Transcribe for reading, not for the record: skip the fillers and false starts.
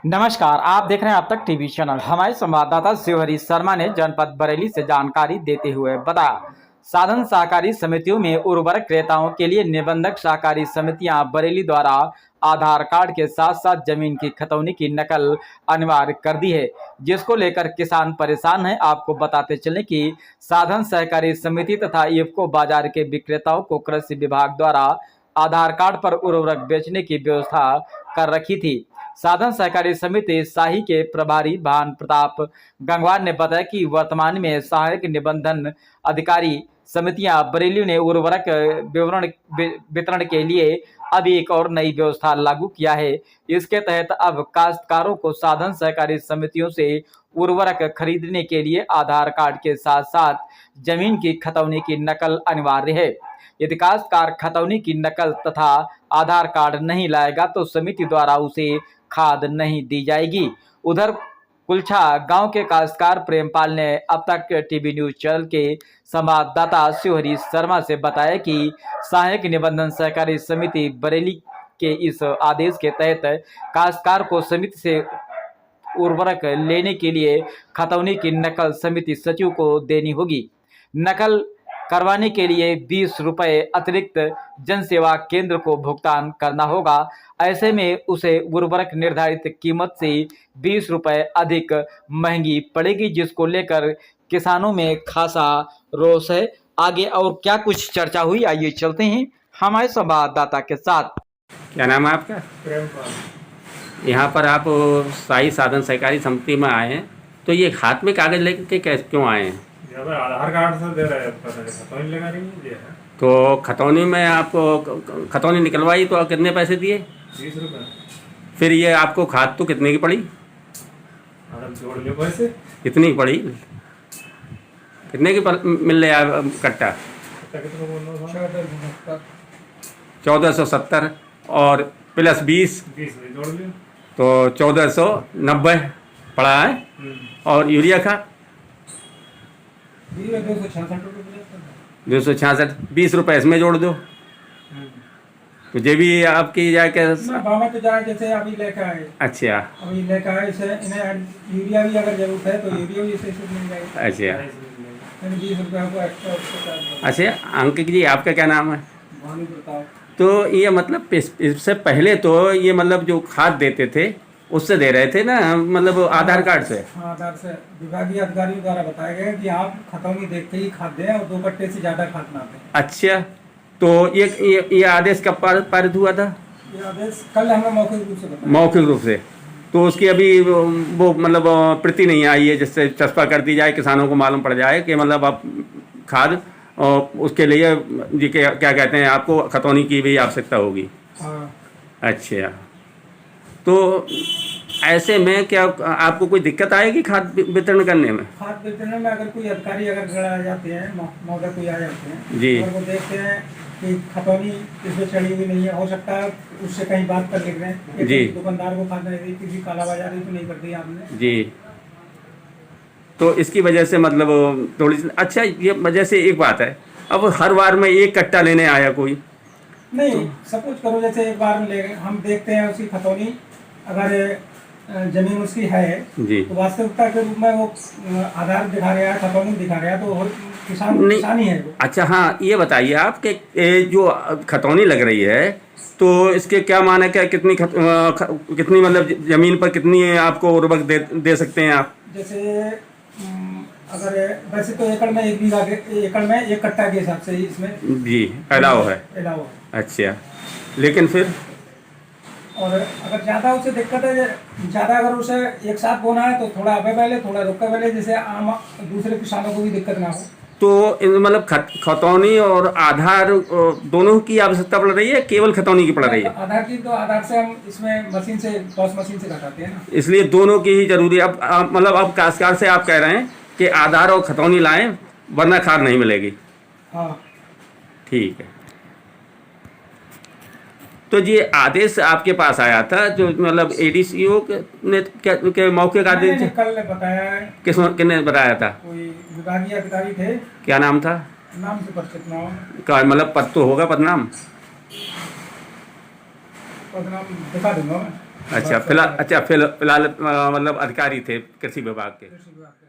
नमस्कार, आप देख रहे हैं अब तक टीवी चैनल। हमारे संवाददाता शिवहरी शर्मा ने जनपद बरेली से जानकारी देते हुए बताया, साधन सहकारी समितियों में उर्वरक क्रेताओं के लिए निबंधक सहकारी समितियां बरेली द्वारा आधार कार्ड के साथ साथ जमीन की खतौनी की नकल अनिवार्य कर दी है, जिसको लेकर किसान परेशान हैं। आपको बताते चले कि साधन सहकारी समिति तथा इफ्को बाजार के विक्रेताओं को कृषि विभाग द्वारा आधार कार्ड पर उर्वरक बेचने की व्यवस्था कर रखी थी। साधन सहकारी समिति शाही के प्रभारी भान प्रताप गंगवार ने बताया कि वर्तमान में सहायक निबंधन अधिकारी समितियां बरेली ने उर्वरक विवरण वितरण के लिए अब एक और नई व्यवस्था लागू किया है। इसके तहत अब काश्तकारों को साधन सहकारी समितियों से उर्वरक खरीदने के लिए आधार कार्ड के साथ साथ जमीन की खतौनी की नकल अनिवार्य है। यदि काश्तकार खतौनी की नकल तथा आधार कार्ड नहीं लाएगा तो समिति द्वारा उसे खाद नहीं दी जाएगी। उधर कुलछा गांव के काश्तकार प्रेमपाल ने अब तक टीवी न्यूज चैनल के संवाददाता शिवहरी शर्मा से बताया कि सहायक निबंधन सहकारी समिति बरेली के इस आदेश के तहत काश्तकार को समिति से उर्वरक लेने के लिए खतौनी की नकल समिति सचिव को देनी होगी। नकल करवाने के लिए 20 रुपये अतिरिक्त जन सेवा केंद्र को भुगतान करना होगा। ऐसे में उसे उर्वरक निर्धारित कीमत से 20 रुपये अधिक महंगी पड़ेगी, जिसको लेकर किसानों में खासा रोष है। आगे और क्या कुछ चर्चा हुई, आइए चलते हैं हमारे संवाददाता के साथ। क्या नाम है आपका? प्रेमपाल। यहाँ पर आप शाही साधन सहकारी समिति में आए हैं, तो ये हाथ में कागज लेके कैसे क्यों आए हैं? आधार कार्ड से दे रहे हैं, खतौनी लगा रही है। तो खतौनी में आपको खतौनी निकलवाई तो कितने पैसे दिए? 20 रुपये। फिर ये आपको खाद तो कितने की पड़ी? जोड़ लो पैसे। कितनी की पड़ी? कितने की मिल रहा है कट्टा? 1470 और प्लस 20 जोड़ लो तो 1490 पड़ा है। और यूरिया खाद 266, 20 रुपये इसमें जोड़ दो तो ये भी आपकी जाके तो जाए जैसे अभी लेकर आए। अच्छा, अभी लेकर आए से इन्हें यूरिया भी अगर जरूरत है तो यूरिया भी इसे मिल जाएगा। अच्छा 20 रुपये को एक्स्ट्रा। अच्छा, अंकित जी आपका क्या नाम है? भानु प्रताप। तो ये मतलब इससे पहले तो ये मतलब जो खाद देते थे उससे दे रहे थे ना, मतलब आधार कार्ड से? हाँ, आधार से। विभागीय अधिकारियों द्वारा बताया गया कि आप खतौनी देख के ही खाद दें और 2 कट्टे से ज्यादा खाद ना दें। अच्छा, तो ये आदेश कब पारित हुआ था? ये आदेश कल हमें मौखिक रूप से बताया। मौखिक रूप से? तो उसकी अभी वो मतलब प्रति नहीं आई है जिससे चस्पा कर दी जाए, किसानों को मालूम पड़ जाए कि मतलब आप खाद और उसके लिए जी क्या कहते हैं, आपको खतौनी की भी आवश्यकता होगी। हाँ। अच्छा, तो ऐसे में क्या आपको कोई दिक्कत आएगी खाद वितरण करने में? खाद वितरण में अगर कोई अधिकारी अगर आ जाते हैं, महोदय कोई आ जाते हैं जी, और वो देखते हैं कि खतौनी इसमें चढ़ी हुई नहीं है, हो सकता है उससे कहीं बात कर लिख रहे हैं जी। दुकानदार को खाद नहीं दी, किसी कालाबाजारी तो नहीं कर दी आपने जी। तो इसकी वजह से मतलब थोड़ी सी अच्छा, ये वजह से एक बात है, अब हर बार में एक कट्टा लेने आया कोई नहीं। सपोज करो जैसे एक बार ले हम देखते हैं उसकी खतौनी, अगर जमीन उसकी है जी, तो वास्तविकता के रूप में वो आधार दिखा रहा है, खतौनी दिखा रहा है, तो किसान ही है वो। अच्छा, हाँ, ये बताइए आप कि जो खतौनी लग रही है तो इसके क्या मानक है, कितनी मतलब जमीन पर कितनी आपको उर्वरक दे सकते हैं आप? जैसे अगर वैसे तो एकड़ में 1 बीघा एकड़ में 1 कट्टा के हिसाब से ही इसमें जी अलाव है। अच्छा, लेकिन फिर और अगर ज़्यादा उसे दिक्कत है, ज़्यादा अगर उसे एक साथ बोना है तो थोड़ा अबे पहले थोड़ा रुके पहले, जैसे आम दूसरे किसानों को भी दिक्कत ना हो। तो मतलब खतौनी और आधार दोनों की आवश्यकता पड़ रही है, केवल खतौनी की पड़ रही है? आधार की तो आधार से हम इसमें मशीन से पॉस मशीन से घटाते हैं ना, इसलिए दोनों की ही जरूरी है। अब मतलब अब काश्तकार से आप कह रहे हैं कि आधार और खतौनी लाएं वरना खाद नहीं मिलेगी? हाँ ठीक है। तो ये आदेश आपके पास आया था जो मतलब एडीसीओ ने के मौखिक आदेश कल बताया है। किसने बताया था? कोई विभागीय अधिकारी थे। क्या नाम था? नाम से परिचित ना हो। का मतलब पद तो होगा, पदनाम? पदनाम दिखा दूंगा मैं। अच्छा फिलहाल मतलब अधिकारी थे कृषि विभाग के। कृषि विभाग के।